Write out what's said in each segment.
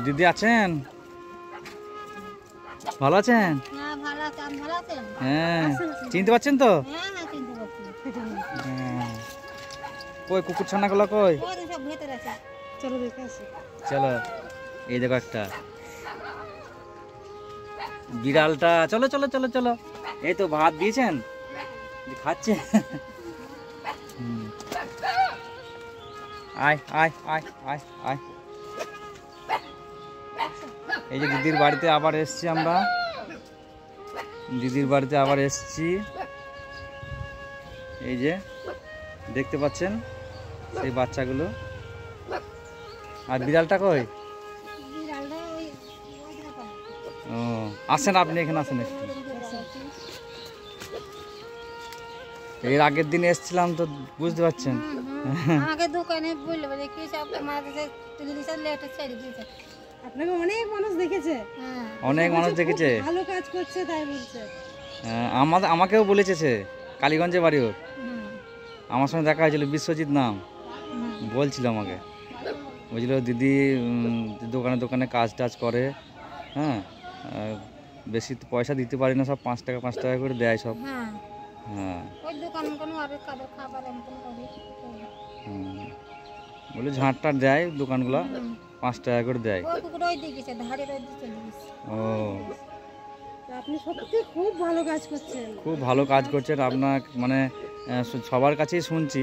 দিদি আছেন? ভালো আছেন? হ্যাঁ ভালো আছি, আপনি ভালো আছেন? হ্যাঁ, চিনতে পারছেন তো? হ্যাঁ হ্যাঁ চিনতে পারছি। হ্যাঁ। কই কুকুর ছানাগুলো কই? ওই তো সব ভেতরে আছে, চলো দেখে আসি। চলো, এই দেখো একটা বিড়ালটা। চলো চলো চলো চলো। এই তো ভাত দিয়েছেন, খাচ্ছে। হুম। আয় আয় আয় আয় আয়। এই যে দিদির বাড়িতে আবার এসছি আমরা, দিদির বাড়িতে আবার এসছি। এই যে দেখতে পাচ্ছেন সেই বাচ্চাগুলো। আর বিড়ালটা কই? বিড়ালটা ওই ও, আসেন আপনি এখানে আসেন একটু। এর আগের দিন এসছিলাম তো, বুঝতে পারছেন। আমাকে দোকানে বললো বলে কি সব তোমার কাছে তুলিছে লেটে ছেড়ে দিয়েছে। আপনাকে অনেক মানুষ দেখেছে, হ্যাঁ অনেক মানুষ দেখেছে। ভালো কাজ করছে তাই বলছে। আমাকেও বলেছে, সে কালীগঞ্জে বাড়ি ওর। হুম, আমার সঙ্গে দেখা হয়েছিল, বিশ্বজিৎ নাম, হুম। বলছিল আমাকে। বুঝলো দিদি দোকানে দোকানে কাজ টাজ করে। হ্যাঁ, বেশি তো পয়সা দিতে পারি না, সব 5 টাকা 5 টাকা করে দেয় সব। হ্যাঁ হ্যাঁ। ওই দোকান কোনো আর কাদের খাবার এমন করে। বলে ঝাঁটটার দেয় দোকানগুলো, হুম। 5 টাকা করে দেয়। ওই কুকুর ওই দিকেছে, ধারের ওই দিকে চলে গেছে। ও, আপনি সত্যি খুব ভালো কাজ করছেন। খুব ভালো কাজ করছেন আপনার, মানে সবার কাছেই শুনছি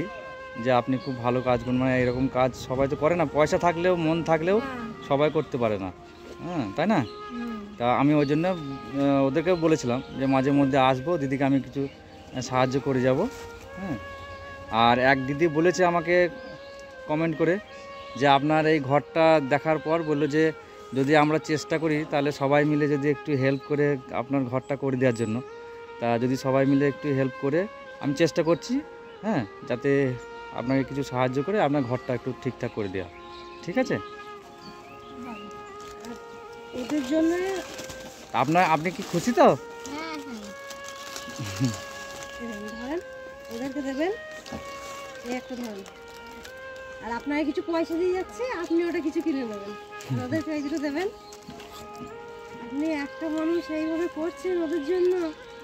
যে আপনি খুব ভালো কাজ করেন। মানে এরকম কাজ সবাই তো করে না, পয়সা থাকলেও মন থাকলেও হ্যাঁ সবাই করতে পারে না। হ্যাঁ, তাই না? হুম। তা আমি ওই জন্য ওদেরকেও বলেছিলাম যে মাঝে মধ্যে আসবো, দিদিকে আমি কিছু সাহায্য করে যাব। হ্যাঁ। আর এক দিদি বলেছে আমাকে কমেন্ট করে যে আপনার এই ঘরটা দেখার পর বললো যে যদি আমরা চেষ্টা করি তাহলে সবাই মিলে যদি একটু হেল্প করে আপনার ঘরটা করে দেওয়ার জন্য, তা যদি সবাই মিলে একটু হেল্প করে, আমি চেষ্টা করছি। হ্যাঁ, যাতে আপনাকে কিছু সাহায্য করে আপনার ঘরটা একটু ঠিকঠাক করে দেওয়া। ঠিক আছে? ওদের জন্য আপনি কি খুশি তো? হ্যাঁ হ্যাঁ ধরেন, ওদেরকে দেবেন, এই একটা ধরেন। আর আপনাকে কিছু পয়সা দিয়ে যাচ্ছে, আপনি ওটা কিছু কিনে নেবেন, আর ওদেরকে এই দুটো দেবেন। আপনি একটা মানুষ এইভাবে করছেন ওদের জন্য,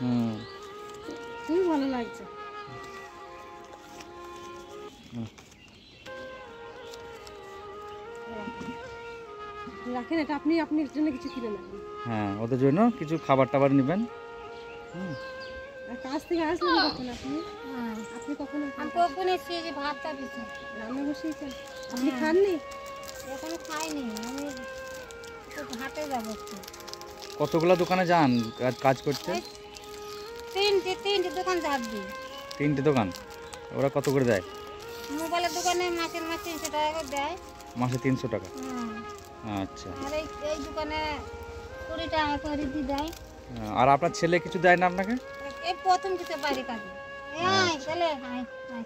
হুম। খুবই ভালো লাগছে। রাখেন, এটা আপনি আপনার জন্য কিছু কিনে নেবেন। হ্যাঁ, ওদের জন্য কিছু খাবার টাবার নেবেন। হুম। আর কাজ থেকে আসলেন কখন আপনি? হ্যাঁ। আপনি কখন আমি কখন এসেছি যে ভাতটা দিচ্ছি, রান্না বসিয়েছেন? আপনি খাননি? এখনো খাইনি। আমি একটু হাটে যাবো একটু। কতগুলো দোকানে যান কাজ করতে? এই তিনটে দোকান ঝাড় দিই। 3টে দোকান। ওরা কত করে দেয়? মোবাইলের দোকানে মাসের মাস 300 টাকা করে দেয়। মাসে 300 টাকা। হুম। আচ্ছা। আর এই দোকানে 20 টাকা করে দিয়ে দেয়। আর আপনার ছেলে কিছু দেয় না আপনাকে? এই প্রথম কিছু বাইরে কাজে। এই চলে আয় আয়।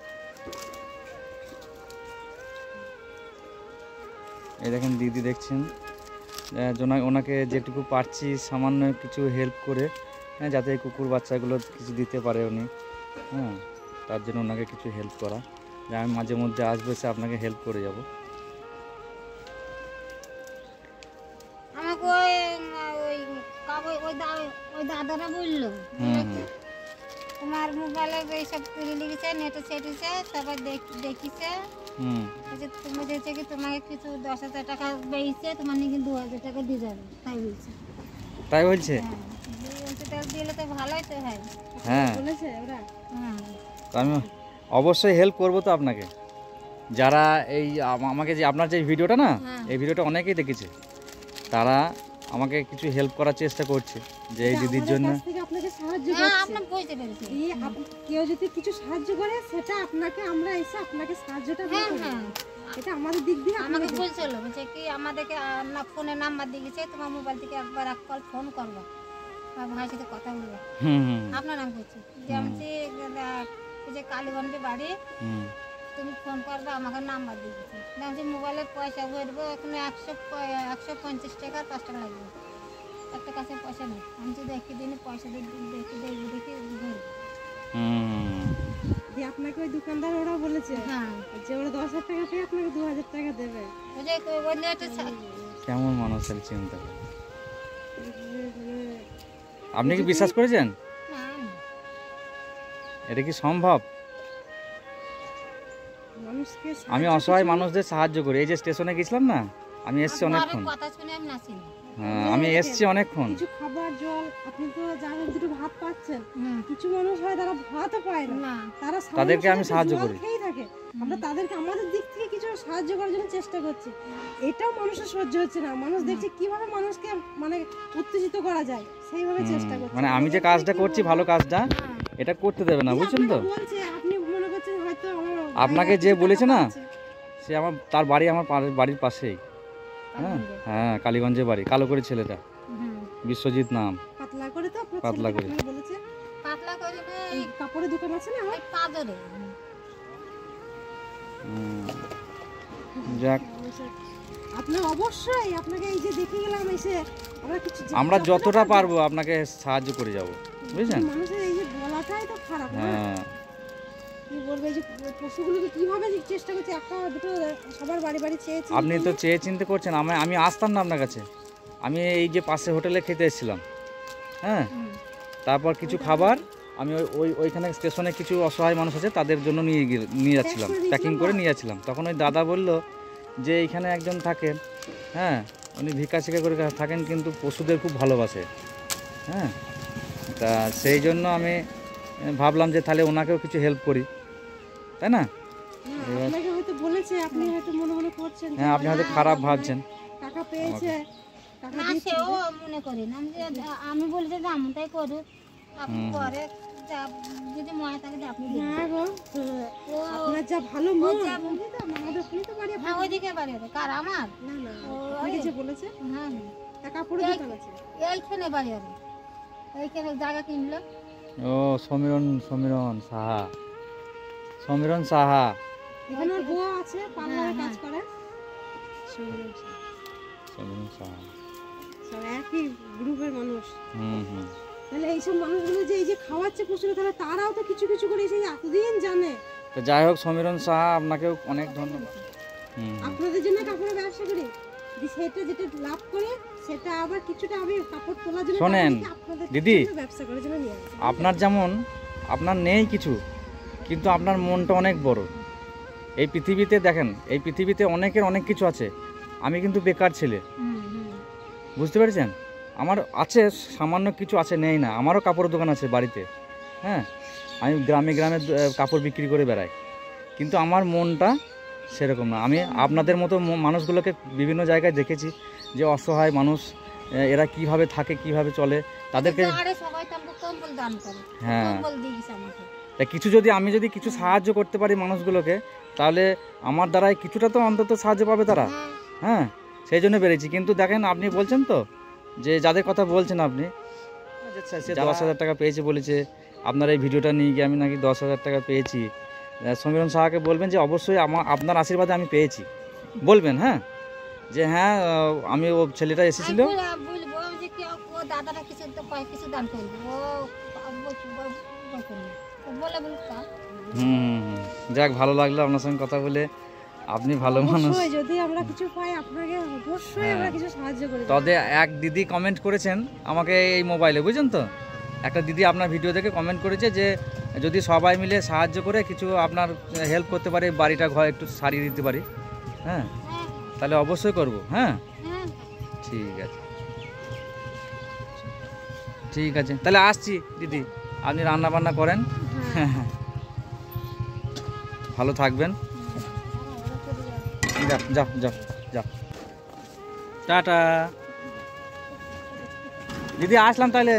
এই দেখেন দিদি দেখছেন, ওনাকে যেটুকু পারছি সামান্য কিছু হেল্প করে, হ্যাঁ, যাতে এই কুকুর বাচ্চাগুলো কিছু দিতে পারে উনি। হ্যাঁ, তার জন্য ওনাকে কিছু হেল্প করা, যে আমি মাঝে মধ্যে আসবো, এসে আপনাকে হেল্প করে যাব। আমাকে ওই দাদারা বললো তোমার মোবাইলে এইসব তুলে লিখেছে, নেটে ছেটেছে, সবাই দেখিছে যে তুমি দেখছে কি তোমাকে কিছু 10,000 টাকা পেয়েছে, তোমার নাকি 2,000 টাকা দিয়ে যাবে, তাই বলছে। তাই বলছে? হ্যাঁ, 2,000 টাকা দিলে তো ভালোই তো হয়। হ্যাঁ, বলেছে ওরা? হ্যাঁ তো আমি অবশ্যই হেল্প করবো তো আপনাকে। যারা এই আমাকে যে আপনার যে ভিডিওটা না, এই ভিডিওটা অনেকেই দেখেছে, তারা আমাকে কিছু হেল্প করার চেষ্টা করছে যে এই দিদির জন্য। কাছ থেকে আপনাকে সাহায্য হ্যাঁ করছে। আপনার বুঝতে পেরেছি। কেউ যদি কিছু সাহায্য করে, সেটা আপনাকে, আমরা এসে আপনাকে সাহায্যটা হ্যাঁ করব। হ্যাঁ এটা আমাদের দিক দিয়ে আমাকে বলছিল বলছে কি আমাদেরকে ফোনের নাম্বার দিয়ে গেছে, তোমার মোবাইল থেকে একবার এক কল ফোন করবো, আমার ভাইয়ের সাথে কথা বলবো। আপনার নাম বলছি যে আমি যে কালীগঞ্জে বাড়ি, তুমি ফোন করবে, আমাকে নাম্বার দিয়ে গেছে। বলছি মোবাইলে পয়সা ভরবো, এখানে 150 টাকা 5 টাকা লাগবে, একটা কাছে পয়সা নেই। আমি তো দেখি দিনে পয়সা দেখি ভরবো। দিয়ে আপনাকে ওই দোকানদার ওরা বলেছে হ্যাঁ যে ওরা 10,000 টাকা পেয়ে আপনাকে 2,000 টাকা দেবে। ওই যে বললে একটা কেমন মানুষের চিন্তা করে। মানে আপনি কি বিশ্বাস করেছেন? না এটা কি সম্ভব? মানুষকে আমি অসহায় মানুষদের সাহায্য করি। এই যে স্টেশনে গেছিলাম না, আমি এসছি অনেকক্ষণ। কথা শুনে আমি নাচিনি। হ্যাঁ, আমি এসছি অনেকক্ষণ। কিছু খাবার জল আপনি তো যাদের দুটো ভাত পাচ্ছেন, হুম। কিছু মানুষ হয় তারা ভাতও পায় না, না তারা সামান্য তাদেরকে আমি একটা সাহায্য জল করি। খেয়েই থাকে। আমরা তাদেরকে আমাদের দিক থেকে কিছু সাহায্য করার জন্য চেষ্টা করছি, এটাও মানুষের সহ্য হচ্ছে না। মানুষ দেখছে কিভাবে মানুষকে মানে উত্তেজিত করা যায়, সেইভাবে চেষ্টা করছে। মানে আমি যে কাজটা করছি, ভালো কাজটা, এটা করতে দেবে না, বুঝছেন তো? আপনাকে বলছে, আপনি মনে করছেন হয়তো আমার আপনাকে ভাইয়ের যে কিছু বলেছে টাকা না, আছে। সে আমার তার বাড়ি আমার বাড়ির পাশেই। হ্যাঁ হ্যাঁ, কালীগঞ্জে বাড়ি, কালো করে ছেলেটা, হুম। বিশ্বজিৎ নাম। পাতলা করে তো আপনার পাতলা ছেলেকে করে। আপনাকে বলেছে। পাতলা করে না, এই কাপড়ের দোকান আছে না ওই পাদরে। যাক, আপনার অবশ্যই আপনাকে এই যে দেখে গেলাম এসে আমরা কিছু আমরা যতটা পারবো আপনাকে সাহায্য করে যাব, বুঝছেন? মানুষের এই যে বলাটাই তো খারাপ না? হ্যাঁ, কি বলবো, এই যে পশুগুলোকে কিভাবে যে চেষ্টা করছে, একটা দুটো সবার বাড়ি বাড়ি চেয়েছি। আপনি তো চেয়ে চিনতে করছেন। আমি আসতাম না আপনার কাছে। আমি এই যে পাশে হোটেলে খেতে এসেছিলাম, হ্যাঁ, হুম। তারপর কিছু খাবার আমি ওইখানে স্টেশনে কিছু অসহায় মানুষ আছে তাদের জন্য নিয়ে যাচ্ছিলাম, প্যাকিং করে নিয়ে যাচ্ছিলাম। তখন ওই দাদা বলল যে এইখানে একজন থাকেন, হ্যাঁ, উনি ভিক্ষা শিক্ষা করে থাকেন, কিন্তু পশুদের খুব ভালোবাসে। হ্যাঁ, তা সেই জন্য আমি ভাবলাম যে তাহলে ওনাকেও কিছু হেল্প করি, তাই না? না, আপনাকে হয়তো বলেছে, আপনি হয়তো মনে মনে করছেন যে হ্যাঁ, আপনি হয়তো খারাপ ভাবছেন। টাকা পেয়েছে, টাকা না দিচ্ছে। সেও মনে করি না, আমি বলছি যে এমনটাই করুক, আপনি পরে যদি মনে থাকে যে আপনি না গো, আপনার যা ভালো মন, বুঝলি তো, আমাদের ওখানে তো বাড়ি। হ্যাঁ ওইদিকে বাড়ি হবে। কার আমার? না না, আপনাকে যে বলেছে হ্যাঁ তা কাপড়ের দোকান আছে। এইখানে বাড়ি হবে, এইখানে জায়গা কিনলো। ও সমীরণ সাহা, সমীরণ সাহা। এখানে ওর বউ আছে, পার্লারে কাজ করে। সমীরণ সাহা। সব একই গ্রুপের মানুষ। হুম। তাহলে এইসব মানুষগুলো যে এই যে খাওয়াচ্ছে পশুরা, তাহলে তারাও তো কিছু কিছু করে এসে এতদিন জানে। তো যাই হোক, সমীরণ সাহা, আপনাকেও অনেক ধন্যবাদ। হুম। আপনাদের জন্য কাপড়ের ব্যবসা করি, সেটা যেটা লাভ করে সেটা আবার কিছুটা আমি কাপড় তোলার জন্য শোনেন, টাকা দিয়ে আপনাদের দিদি, জন্য ব্যবসা করার জন্য নিয়ে আসি। আপনার যেমন আপনার নেই কিছু, কিন্তু আপনার মনটা অনেক বড়। এই পৃথিবীতে দেখেন, এই পৃথিবীতে অনেকের অনেক কিছু আছে। আমি কিন্তু বেকার ছেলে, বুঝতে পেরেছেন? আমার আছে সামান্য কিছু আছে, নেই না। আমারও কাপড়ের দোকান আছে বাড়িতে, হ্যাঁ, আমি গ্রামে গ্রামে কাপড় বিক্রি করে বেড়াই, কিন্তু আমার মনটা সেরকম না। আমি আপনাদের মতো মানুষগুলোকে বিভিন্ন জায়গায় দেখেছি যে অসহায় মানুষ, এরা কিভাবে থাকে, কিভাবে চলে, তাদেরকে আরে সবাই তো আমাকে কম্বল দান করে, হ্যাঁ, কম্বল দিয়েছে আমাকে। তা কিছু আমি যদি কিছু সাহায্য করতে পারি মানুষগুলোকে, তাহলে আমার দ্বারাই কিছুটা তো অন্তত সাহায্য পাবে তারা। হ্যাঁ হ্যাঁ, সেই জন্য বেরিয়েছি। কিন্তু দেখেন, আপনি বলছেন তো যে যাদের কথা বলছেন আপনি, সে 10,000 টাকা পেয়েছে বলেছে, আপনার এই ভিডিওটা নিয়ে গিয়ে আমি নাকি 10,000 টাকা পেয়েছি। সমীরণ সাহাকে বলবেন যে অবশ্যই আপনার আশীর্বাদে আমি পেয়েছি, বলবেন। হ্যাঁ, যে হ্যাঁ, আমি ও ছেলেটা এসেছিল, বলবো যে কি ও দাদাটা কিছু দান করবে, ও বলে বলতা। যাক, ভালো লাগলো আপনার সঙ্গে কথা বলে। আপনি ভালো মানুষ। অবশ্যই যদি আমরা কিছু পাই আপনাকে অবশ্যই আমরা কিছু সাহায্য করে দেব। তবে এক দিদি কমেন্ট করেছেন আমাকে এই মোবাইলে, বুঝছেন তো, একটা দিদি আপনার ভিডিও দেখে কমেন্ট করেছে যে যদি সবাই মিলে সাহায্য করে কিছু আপনার হেল্প করতে পারে, বাড়িটা ঘর একটু সারিয়ে দিতে পারি, হ্যাঁ, হ্যাঁ তাহলে অবশ্যই করব। হ্যাঁ, হ্যাঁ ঠিক আছে, ঠিক আছে, তাহলে আসছি দিদি। আপনি রান্না বান্না করেন, ভালো থাকবেন। যাও যাও যাও যাও, টাটা দিদি, আসলাম তাহলে।